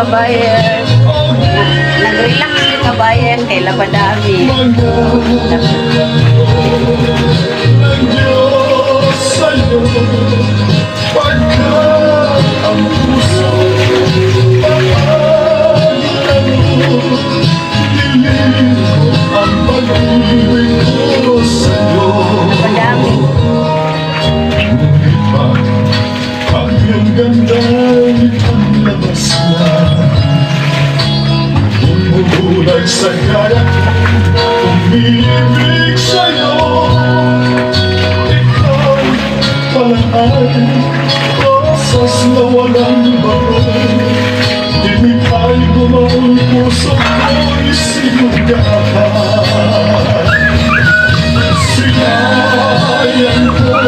kabayan. Nag-relax yung kabayan kay labadami. Labadami. Ang ganda'y panlabas na bumubulag sa kaya umibig sa'yo. Ikaw pala ay rosas na walang baron. Dinig ay gumaon puso mo'y sinugahan. Sinayan ko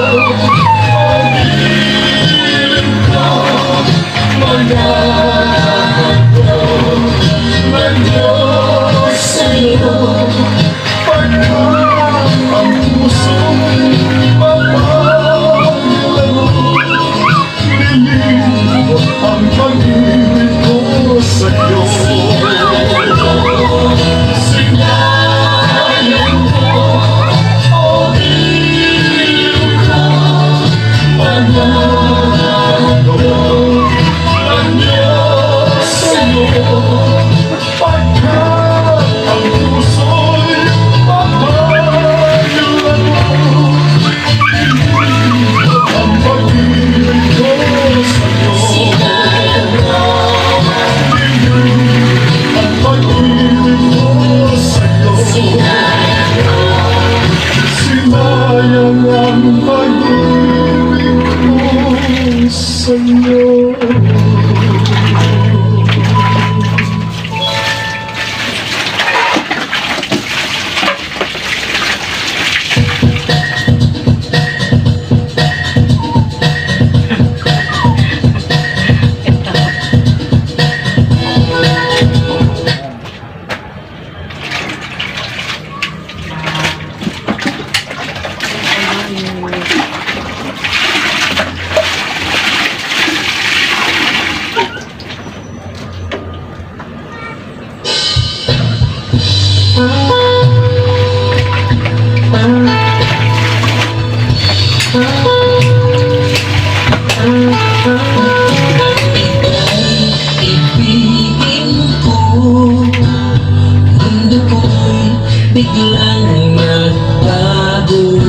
biglang nagbago.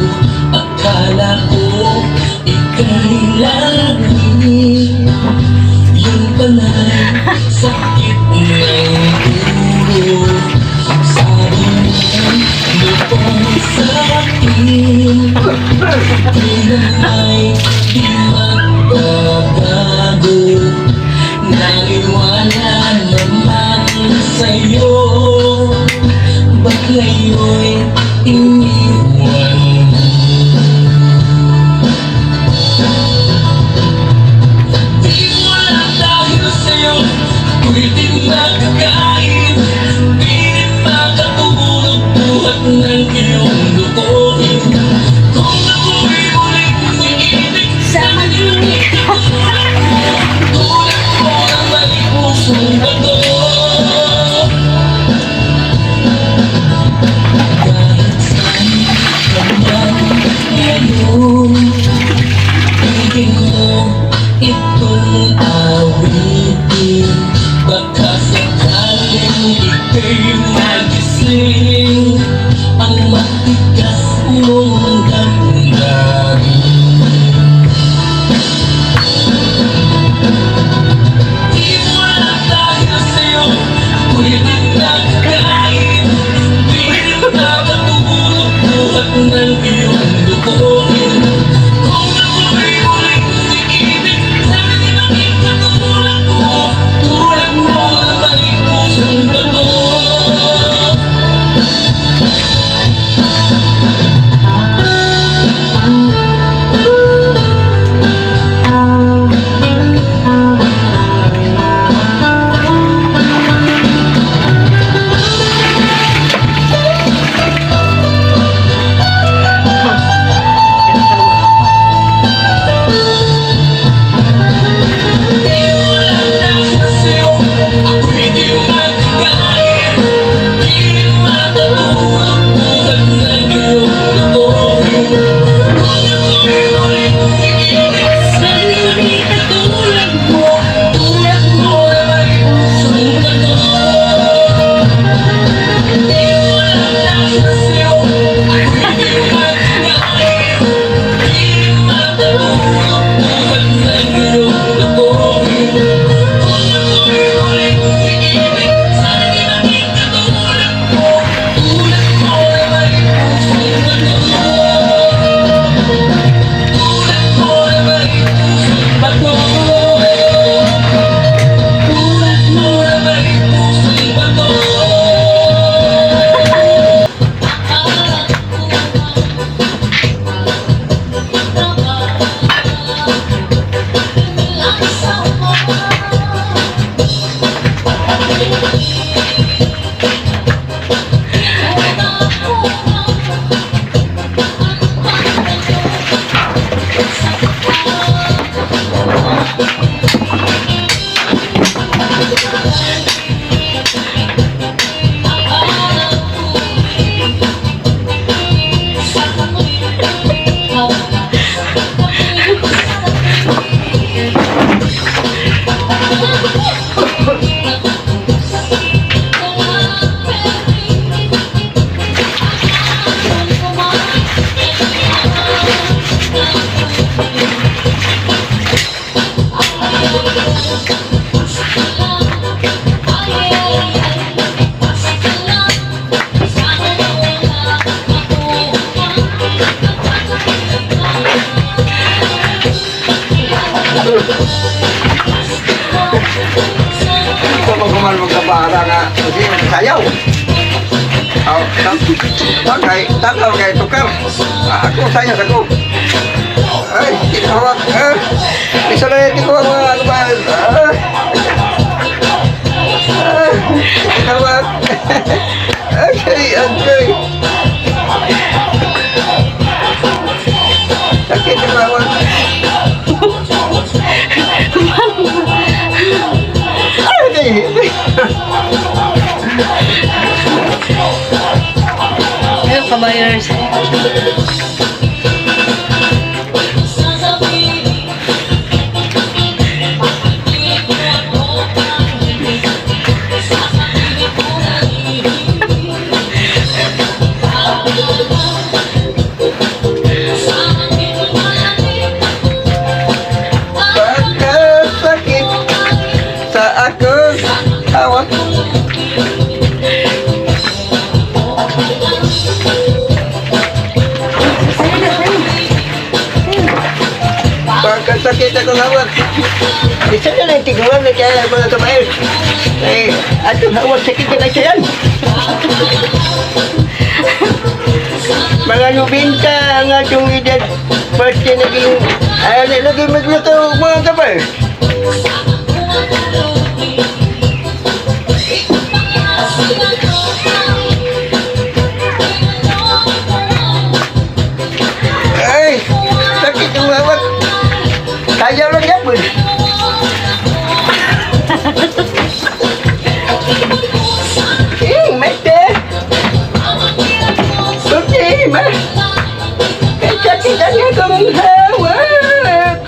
Akala ko ika'y lagi, yun pala'y sakit ng ulo. Sabi mo pong sa'kin, kailan ay di magbabago. Naniwala naman sa'yo, ba't ngayon'y iniwan mo? Di mo lang dahil sa'yo ako'y di makakain, di rin makatulog buhat ng iyong lukuhin. Kung ako'y muling umiibig sa malimit na tulad mo, tulad mo ang may pusong bato. Kahit Bagay, tanaw kay tukar. Ako sayang ako. Ay, tinawag. Bisa na yung tinawag mga ano ba? Tinawag. Okay, okay. Sakit tinawag. Ayun, kabayers. Pagkasakit sa aking hawak. Pagkasakit akong hawak. Isa na lang tiguan na kaya mga kabayos. Eh, atong hawak sakit na kayo yan. Mga 90 ang atong edad. Pati naging, lagi magluto mga kabayos. Ay, sakit yung hawak. Kaya lang yan, bud. Mate. Okay, ma. Kasakitan niya kong hawak.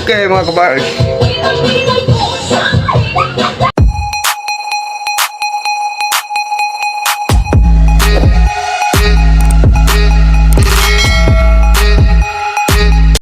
Okay, mga kabayan.